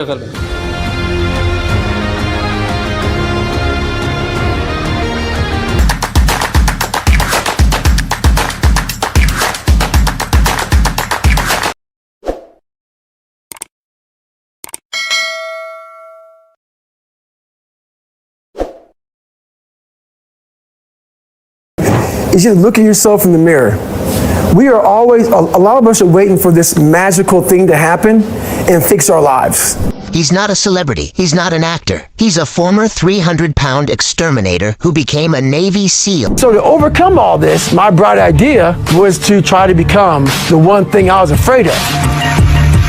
Is just look at yourself in the mirror. We are always, a lot of us are waiting for this magical thing to happen and fix our lives. He's not a celebrity. He's not an actor. He's a former 300-pound exterminator who became a Navy SEAL. So to overcome all this, my bright idea was to try to become the one thing I was afraid of,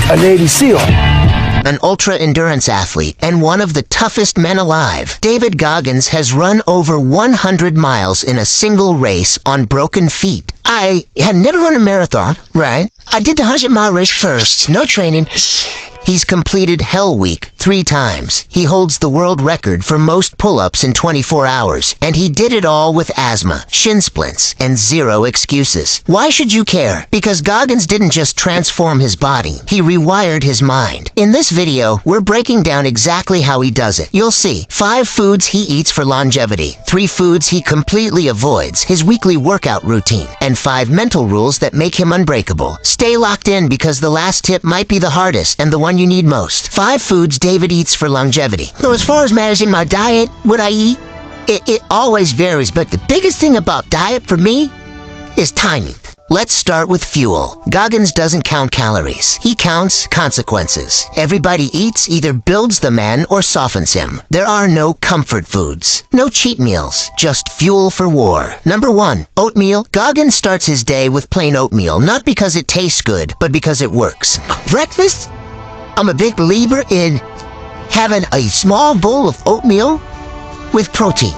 a Navy SEAL. An ultra-endurance athlete and one of the toughest men alive, David Goggins has run over 100 miles in a single race on broken feet. I had never run a marathon, right? I did the 100-mile race first, no training. He's completed Hell Week 3 times. He holds the world record for most pull-ups in 24 hours. And he did it all with asthma, shin splints, and 0 excuses. Why should you care? Because Goggins didn't just transform his body, he rewired his mind. In this video, we're breaking down exactly how he does it. You'll see 5 foods he eats for longevity, 3 foods he completely avoids, his weekly workout routine, and 5 mental rules that make him unbreakable. Stay locked in because the last tip might be the hardest and the one you need most. 5 foods David eats for longevity. So as far as managing my diet, what I eat, it always varies, but the biggest thing about diet for me is timing. Let's start with fuel. Goggins doesn't count calories. He counts consequences. Everybody eats either builds the man or softens him. There are no comfort foods. No cheat meals. Just fuel for war. Number 1, oatmeal. Goggins starts his day with plain oatmeal, not because it tastes good, but because it works. Breakfast? I'm a big believer in having a small bowl of oatmeal with protein.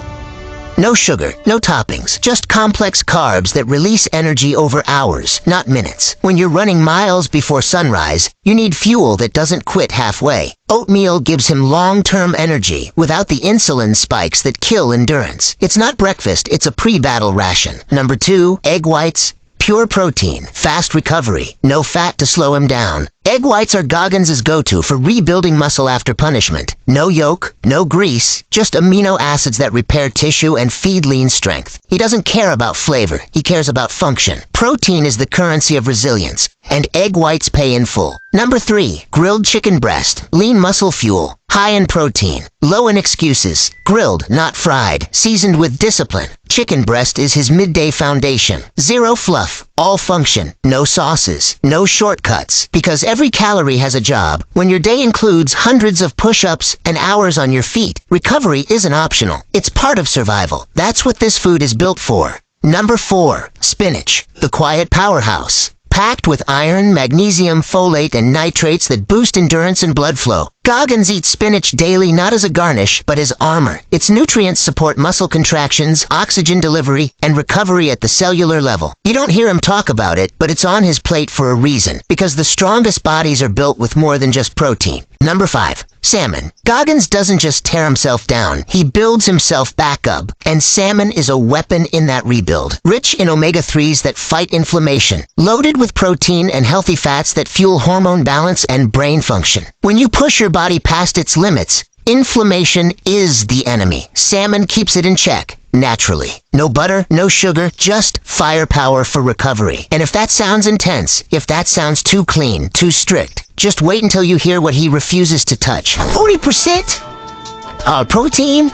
No sugar, no toppings, just complex carbs that release energy over hours, not minutes. When you're running miles before sunrise, you need fuel that doesn't quit halfway. Oatmeal gives him long-term energy without the insulin spikes that kill endurance. It's not breakfast, it's a pre-battle ration. Number 2, egg whites. Pure protein, fast recovery, no fat to slow him down. Egg whites are Goggins' go-to for rebuilding muscle after punishment. No yolk, no grease, just amino acids that repair tissue and feed lean strength. He doesn't care about flavor, he cares about function. Protein is the currency of resilience, and egg whites pay in full. Number 3, grilled chicken breast, lean muscle fuel, high in protein, low in excuses, grilled, not fried, seasoned with discipline. Chicken breast is his midday foundation. 0 fluff, all function, no sauces, no shortcuts, because every calorie has a job. When your day includes hundreds of push-ups and hours on your feet, recovery isn't optional. It's part of survival. That's what this food is built for. Number 4, spinach, the quiet powerhouse. Packed with iron, magnesium, folate, and nitrates that boost endurance and blood flow. Goggins eats spinach daily not as a garnish, but as armor. Its nutrients support muscle contractions, oxygen delivery, and recovery at the cellular level. You don't hear him talk about it, but it's on his plate for a reason, because the strongest bodies are built with more than just protein. Number 5, salmon. Goggins doesn't just tear himself down, he builds himself back up, and salmon is a weapon in that rebuild. Rich in omega-3s that fight inflammation, loaded with protein and healthy fats that fuel hormone balance and brain function. When you push your body past its limits, inflammation is the enemy. Salmon keeps it in check, naturally. No butter, no sugar, just firepower for recovery. And if that sounds intense, if that sounds too clean, too strict, just wait until you hear what he refuses to touch. 40% protein,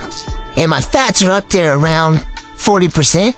and my fats are up there around 40%.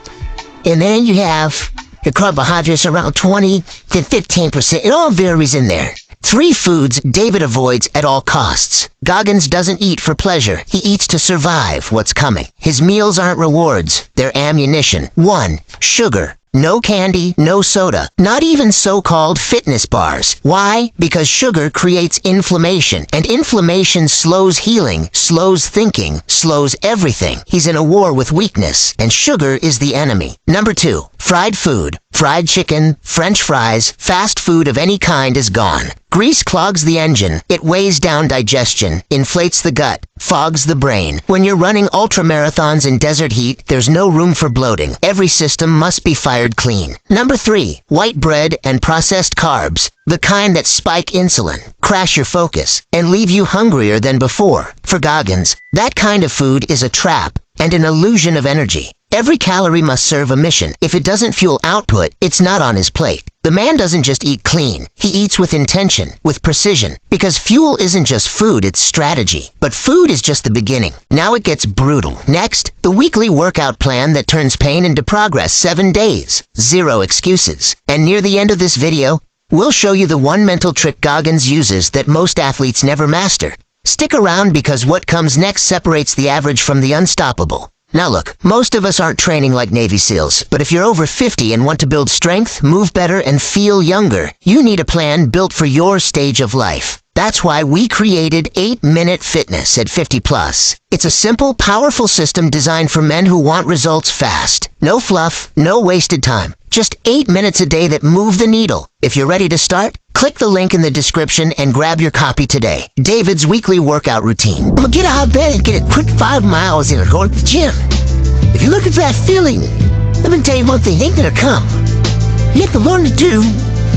And then you have your carbohydrates around 20 to 15%. It all varies in there. 3 foods David avoids at all costs. Goggins doesn't eat for pleasure. He eats to survive what's coming. His meals aren't rewards. They're ammunition. 1, sugar. No candy, no soda, not even so-called fitness bars. Why? Because sugar creates inflammation, and inflammation slows healing, slows thinking, slows everything. He's in a war with weakness, and sugar is the enemy. Number 2, fried food. Fried chicken, French fries, fast food of any kind is gone. Grease clogs the engine. It weighs down digestion, inflates the gut, fogs the brain. When you're running ultra marathons in desert heat, there's no room for bloating. Every system must be fired clean. Number 3, white bread and processed carbs. The kind that spike insulin, crash your focus, and leave you hungrier than before. For Goggins, that kind of food is a trap and an illusion of energy. Every calorie must serve a mission. If it doesn't fuel output, it's not on his plate. The man doesn't just eat clean. He eats with intention, with precision. Because fuel isn't just food, it's strategy. But food is just the beginning. Now it gets brutal. Next, the weekly workout plan that turns pain into progress. 7 days. 0 excuses. And near the end of this video, we'll show you the one mental trick Goggins uses that most athletes never master. Stick around because what comes next separates the average from the unstoppable. Now look, most of us aren't training like Navy SEALs, but if you're over 50 and want to build strength, move better, and feel younger, you need a plan built for your stage of life. That's why we created 8-Minute Fitness at 50+. It's a simple, powerful system designed for men who want results fast. No fluff, no wasted time. Just 8 minutes a day that move the needle. If you're ready to start, click the link in the description and grab your copy today. David's weekly workout routine. I'm gonna get out of bed and get a quick 5 miles in and go to the gym. If you're looking for that feeling, let me tell you one thing, it ain't gonna come. You have to learn to do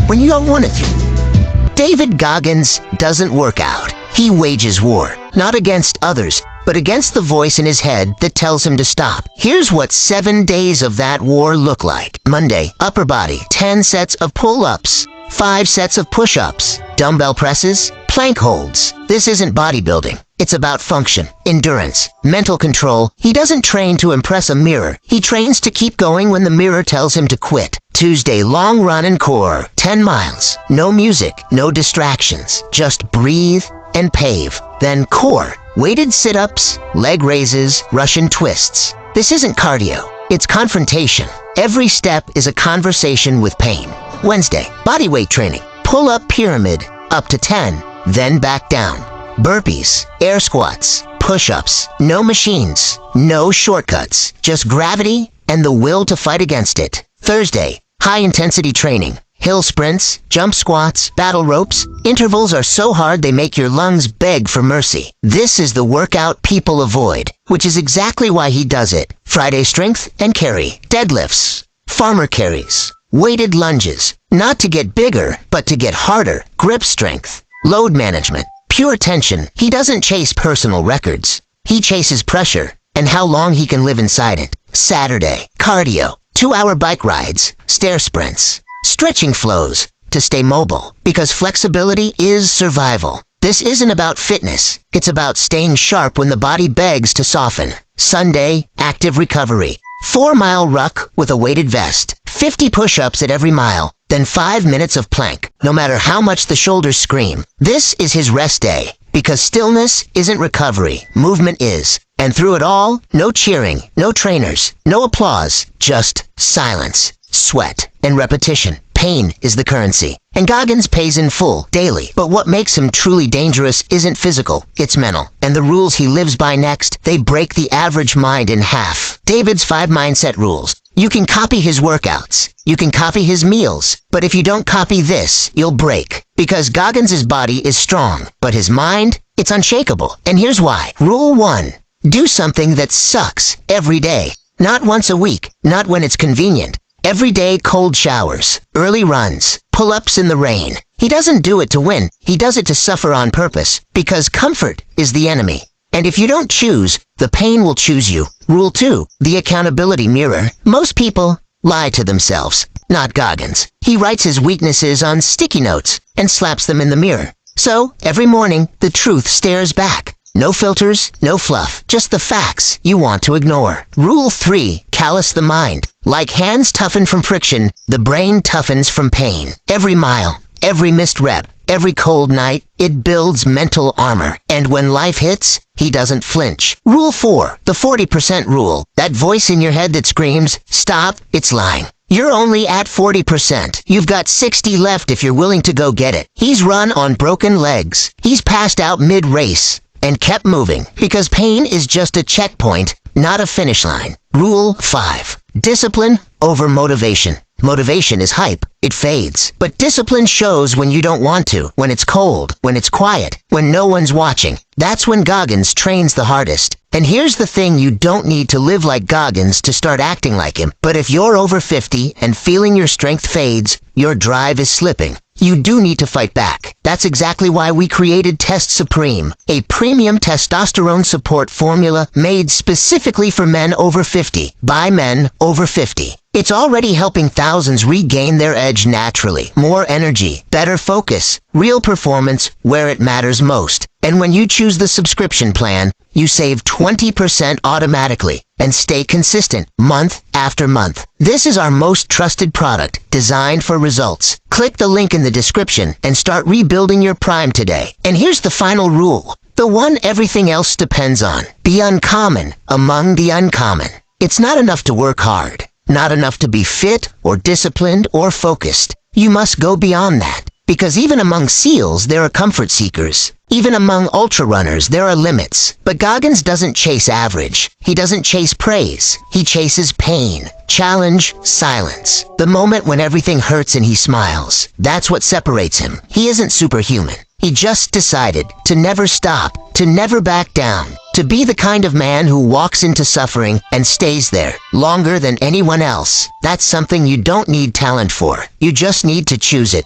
when you don't want it to. David Goggins doesn't work out. He wages war, not against others, but against the voice in his head that tells him to stop. Here's what 7 days of that war look like. Monday, upper body, 10 sets of pull-ups, 5 sets of push-ups, dumbbell presses, plank holds. This isn't bodybuilding. It's about function, endurance, mental control. He doesn't train to impress a mirror. He trains to keep going when the mirror tells him to quit. Tuesday, long run and core, 10 miles. No music, no distractions. Just breathe and pave. Then core, weighted sit-ups, leg raises, Russian twists. This isn't cardio. It's confrontation. Every step is a conversation with pain. Wednesday, bodyweight training. Pull-up pyramid, up to 10, then back down. Burpees, air squats, push-ups. No machines, no shortcuts. Just gravity and the will to fight against it. Thursday, high-intensity training. Hill sprints, jump squats, battle ropes. Intervals are so hard they make your lungs beg for mercy. This is the workout people avoid, which is exactly why he does it. Friday, strength and carry. Deadlifts, farmer carries, weighted lunges. Not to get bigger, but to get harder. Grip strength, load management, pure tension. He doesn't chase personal records. He chases pressure and how long he can live inside it. Saturday, cardio. 2-hour bike rides, stair sprints, stretching flows to stay mobile, because flexibility is survival. This isn't about fitness. It's about staying sharp when the body begs to soften. Sunday, active recovery. 4-mile ruck with a weighted vest, 50 push-ups at every mile, then 5 minutes of plank, no matter how much the shoulders scream. This is his rest day, because stillness isn't recovery, movement is. And through it all, no cheering, no trainers, no applause, just silence, sweat, and repetition. Pain is the currency. And Goggins pays in full, daily. But what makes him truly dangerous isn't physical, it's mental. And the rules he lives by next, they break the average mind in half. David's 5 mindset rules. You can copy his workouts. You can copy his meals. But if you don't copy this, you'll break. Because Goggins' body is strong, but his mind, it's unshakable. And here's why. Rule 1. Do something that sucks every day. Not once a week, not when it's convenient. Every day, cold showers, early runs, pull-ups in the rain. He doesn't do it to win. He does it to suffer on purpose, because comfort is the enemy. And if you don't choose, the pain will choose you. Rule 2, the accountability mirror. Most people lie to themselves, not Goggins. He writes his weaknesses on sticky notes and slaps them in the mirror. So, every morning, the truth stares back. No filters, no fluff, just the facts you want to ignore. Rule 3, callous the mind. Like hands toughen from friction, the brain toughens from pain. Every mile, every missed rep, every cold night, it builds mental armor. And when life hits, he doesn't flinch. Rule 4, the 40% rule. That voice in your head that screams, stop, it's lying. You're only at 40%. You've got 60 left if you're willing to go get it. He's run on broken legs. He's passed out mid-race and kept moving, because pain is just a checkpoint, not a finish line. Rule 5. Discipline over motivation. Motivation is hype. It fades. But discipline shows when you don't want to, when it's cold, when it's quiet, when no one's watching. That's when Goggins trains the hardest. And here's the thing, you don't need to live like Goggins to start acting like him. But if you're over 50 and feeling your strength fades, your drive is slipping, you do need to fight back. That's exactly why we created Test Supreme, a premium testosterone support formula made specifically for men over 50, by men over 50. It's already helping thousands regain their edge naturally. More energy, better focus, real performance where it matters most. And when you choose the subscription plan, you save 20% automatically and stay consistent month after month. This is our most trusted product, designed for results. Click the link in the description and start rebuilding your prime today. And here's the final rule, the one everything else depends on. Be uncommon among the uncommon. It's not enough to work hard. Not enough to be fit or disciplined or focused. You must go beyond that. Because even among SEALs, there are comfort seekers. Even among ultra runners, there are limits. But Goggins doesn't chase average. He doesn't chase praise. He chases pain, challenge, silence. The moment when everything hurts and he smiles. That's what separates him. He isn't superhuman. He just decided to never stop, to never back down, to be the kind of man who walks into suffering and stays there longer than anyone else. That's something you don't need talent for. You just need to choose it.